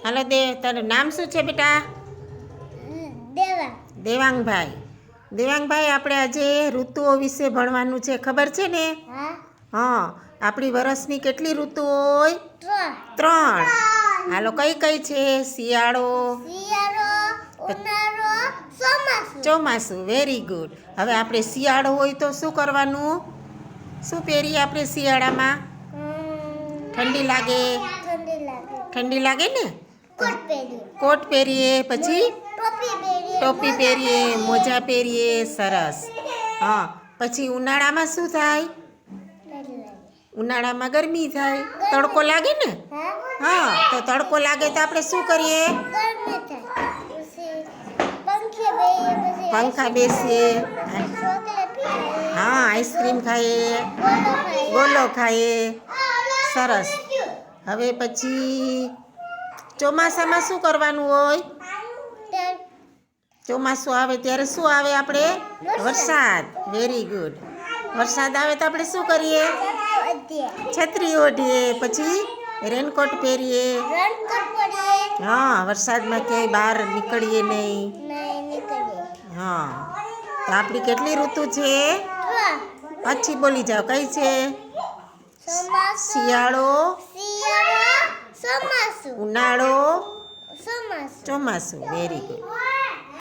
હાલો તારું નામ શું છે બેટા? દેવાંગભાઈ. દેવાંગભાઈ, આપણે આજે ઋતુઓ વિશે ભણવાનું છે, ખબર છે ને? હા. આપણી વરસની કેટલી ઋતુ હોય? 3. હાલો, કઈ કઈ છે? શિયાળો, ચોમાસું. Very good. હવે આપણે શિયાળો હોય તો શું કરવાનું? શું પહેરીએ આપણે શિયાળામાં? ઠંડી લાગે? ઠંડી લાગે ને? કોટ પહેરીએ, પછી ટોપી પહેરીએ, મોજા પહેરીએ. સરસ. હા. પછી ઉનાળામાં શું થાય? ઉનાળામાં ગરમી થાય, તડકો લાગે ને? હા. તો તડકો લાગે તો આપણે શું કરીએ? પંખા બેસીએ. હા, આઈસ્ક્રીમ ખાઈએ, ગોલો ખાઈએ. સરસ. હવે પછી ચોમાસામાં શું કરવાનું હોય? ચોમાસું આવે ત્યારે શું આવે? આપણે વરસાદ. Very good. વરસાદ આવે તો આપણે શું કરીએ? છત્રી ઓઢીએ, પછી રેનકોટ પહેરીએ. હા, વરસાદમાં ક્યાંય બહાર નીકળીએ નહીં. હા. તો આપણી કેટલી ઋતુ છે? પાછી બોલી જાઓ, કઈ છે? શિયાળો, ઉનાળો, ચોમાસું. Very good.